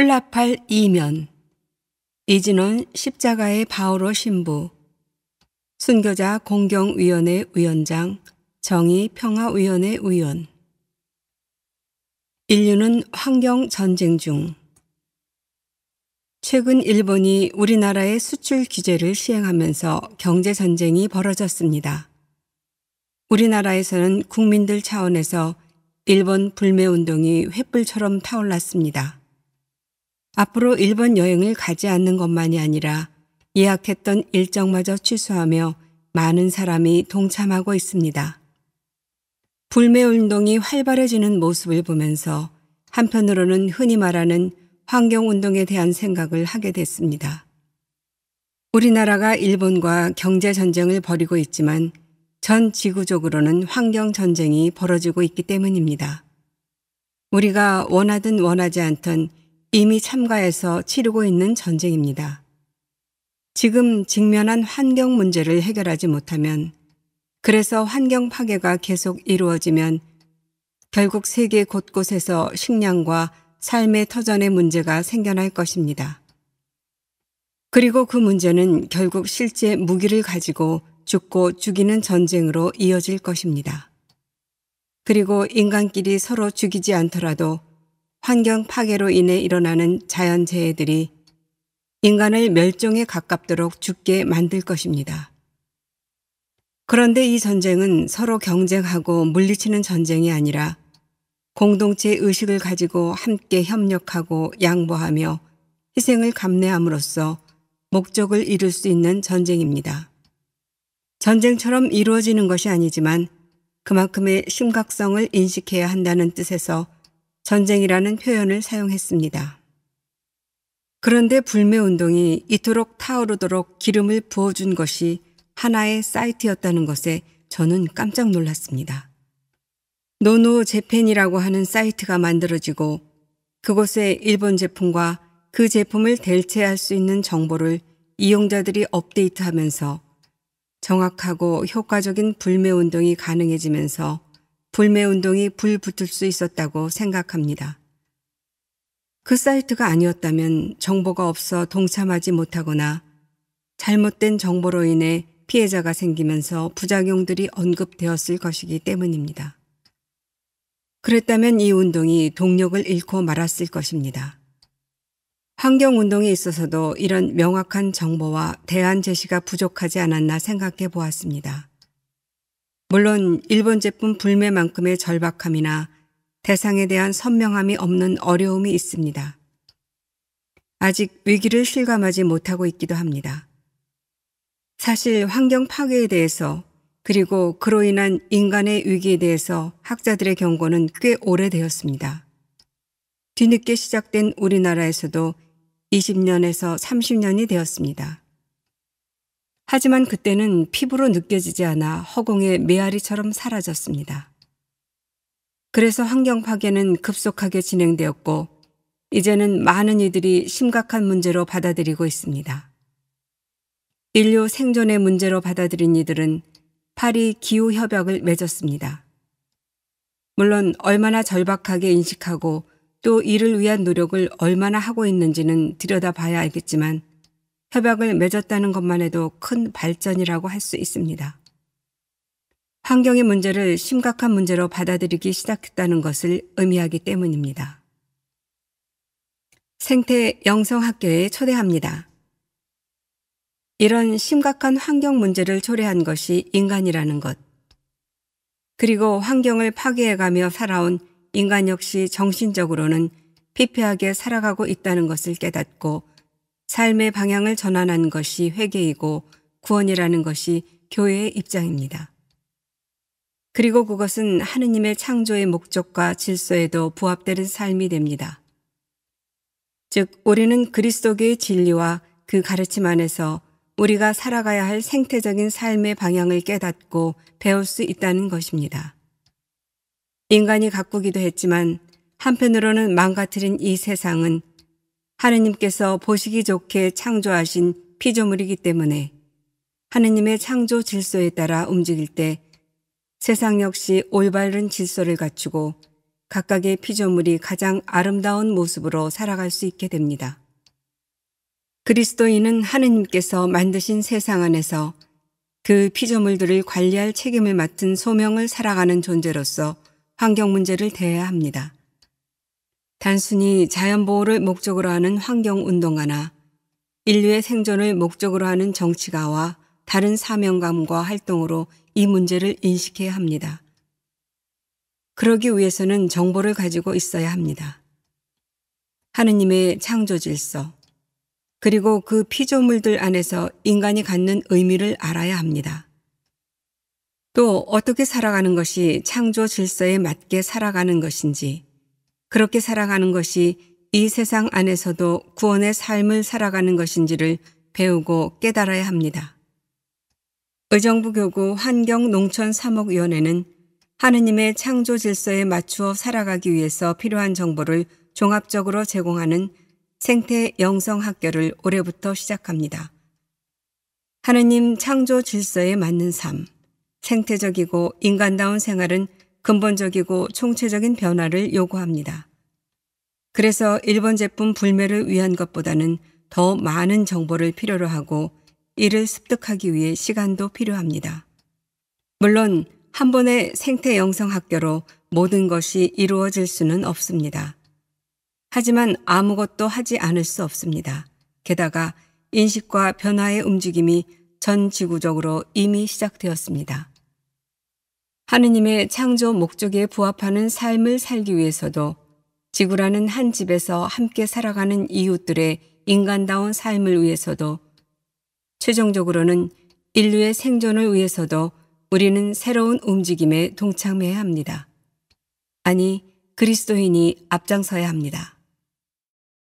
콜라팔 이면, 이진원 십자가의 바오로 신부, 순교자 공경위원회 위원장, 정의평화위원회 위원. 인류는 환경전쟁 중. 최근 일본이 우리나라의 수출 규제를 시행하면서 경제전쟁이 벌어졌습니다. 우리나라에서는 국민들 차원에서 일본 불매운동이 횃불처럼 타올랐습니다. 앞으로 일본 여행을 가지 않는 것만이 아니라 예약했던 일정마저 취소하며 많은 사람이 동참하고 있습니다. 불매운동이 활발해지는 모습을 보면서 한편으로는 흔히 말하는 환경운동에 대한 생각을 하게 됐습니다. 우리나라가 일본과 경제전쟁을 벌이고 있지만 전 지구적으로는 환경전쟁이 벌어지고 있기 때문입니다. 우리가 원하든 원하지 않든 이미 참가해서 치르고 있는 전쟁입니다. 지금 직면한 환경 문제를 해결하지 못하면, 그래서 환경 파괴가 계속 이루어지면 결국 세계 곳곳에서 식량과 삶의 터전의 문제가 생겨날 것입니다. 그리고 그 문제는 결국 실제 무기를 가지고 죽고 죽이는 전쟁으로 이어질 것입니다. 그리고 인간끼리 서로 죽이지 않더라도 환경 파괴로 인해 일어나는 자연재해들이 인간을 멸종에 가깝도록 죽게 만들 것입니다. 그런데 이 전쟁은 서로 경쟁하고 물리치는 전쟁이 아니라 공동체 의식을 가지고 함께 협력하고 양보하며 희생을 감내함으로써 목적을 이룰 수 있는 전쟁입니다. 전쟁처럼 이루어지는 것이 아니지만 그만큼의 심각성을 인식해야 한다는 뜻에서 전쟁이라는 표현을 사용했습니다. 그런데 불매운동이 이토록 타오르도록 기름을 부어준 것이 하나의 사이트였다는 것에 저는 깜짝 놀랐습니다. 노노 재팬이라고 하는 사이트가 만들어지고 그곳에 일본 제품과 그 제품을 대체할 수 있는 정보를 이용자들이 업데이트하면서 정확하고 효과적인 불매운동이 가능해지면서 불매운동이 불붙을 수 있었다고 생각합니다. 그 사이트가 아니었다면 정보가 없어 동참하지 못하거나 잘못된 정보로 인해 피해자가 생기면서 부작용들이 언급되었을 것이기 때문입니다. 그랬다면 이 운동이 동력을 잃고 말았을 것입니다. 환경운동에 있어서도 이런 명확한 정보와 대안 제시가 부족하지 않았나 생각해 보았습니다. 물론 일본 제품 불매만큼의 절박함이나 대상에 대한 선명함이 없는 어려움이 있습니다. 아직 위기를 실감하지 못하고 있기도 합니다. 사실 환경 파괴에 대해서 그리고 그로 인한 인간의 위기에 대해서 학자들의 경고는 꽤 오래되었습니다. 뒤늦게 시작된 우리나라에서도 20년에서 30년이 되었습니다. 하지만 그때는 피부로 느껴지지 않아 허공의 메아리처럼 사라졌습니다. 그래서 환경 파괴는 급속하게 진행되었고 이제는 많은 이들이 심각한 문제로 받아들이고 있습니다. 인류 생존의 문제로 받아들인 이들은 파리 기후협약을 맺었습니다. 물론 얼마나 절박하게 인식하고 또 이를 위한 노력을 얼마나 하고 있는지는 들여다봐야 알겠지만 협약을 맺었다는 것만 해도 큰 발전이라고 할 수 있습니다. 환경의 문제를 심각한 문제로 받아들이기 시작했다는 것을 의미하기 때문입니다. 생태 영성학교에 초대합니다. 이런 심각한 환경 문제를 초래한 것이 인간이라는 것, 그리고 환경을 파괴해가며 살아온 인간 역시 정신적으로는 피폐하게 살아가고 있다는 것을 깨닫고 삶의 방향을 전환한 것이 회개이고 구원이라는 것이 교회의 입장입니다. 그리고 그것은 하느님의 창조의 목적과 질서에도 부합되는 삶이 됩니다. 즉, 우리는 그리스도교의 진리와 그 가르침 안에서 우리가 살아가야 할 생태적인 삶의 방향을 깨닫고 배울 수 있다는 것입니다. 인간이 가꾸기도 했지만 한편으로는 망가뜨린 이 세상은 하느님께서 보시기 좋게 창조하신 피조물이기 때문에 하느님의 창조 질서에 따라 움직일 때 세상 역시 올바른 질서를 갖추고 각각의 피조물이 가장 아름다운 모습으로 살아갈 수 있게 됩니다. 그리스도인은 하느님께서 만드신 세상 안에서 그 피조물들을 관리할 책임을 맡은 소명을 살아가는 존재로서 환경 문제를 대해야 합니다. 단순히 자연보호를 목적으로 하는 환경운동가나 인류의 생존을 목적으로 하는 정치가와 다른 사명감과 활동으로 이 문제를 인식해야 합니다. 그러기 위해서는 정보를 가지고 있어야 합니다. 하느님의 창조 질서, 그리고 그 피조물들 안에서 인간이 갖는 의미를 알아야 합니다. 또 어떻게 살아가는 것이 창조 질서에 맞게 살아가는 것인지, 그렇게 살아가는 것이 이 세상 안에서도 구원의 삶을 살아가는 것인지를 배우고 깨달아야 합니다. 의정부교구 환경농촌사목위원회는 하느님의 창조 질서에 맞추어 살아가기 위해서 필요한 정보를 종합적으로 제공하는 생태 영성학교를 올해부터 시작합니다. 하느님 창조 질서에 맞는 삶, 생태적이고 인간다운 생활은 근본적이고 총체적인 변화를 요구합니다. 그래서 일본 제품 불매를 위한 것보다는 더 많은 정보를 필요로 하고 이를 습득하기 위해 시간도 필요합니다. 물론 한 번의 생태 영성학교로 모든 것이 이루어질 수는 없습니다. 하지만 아무것도 하지 않을 수 없습니다. 게다가 인식과 변화의 움직임이 전 지구적으로 이미 시작되었습니다. 하느님의 창조 목적에 부합하는 삶을 살기 위해서도 지구라는 한 집에서 함께 살아가는 이웃들의 인간다운 삶을 위해서도 최종적으로는 인류의 생존을 위해서도 우리는 새로운 움직임에 동참해야 합니다. 아니, 그리스도인이 앞장서야 합니다.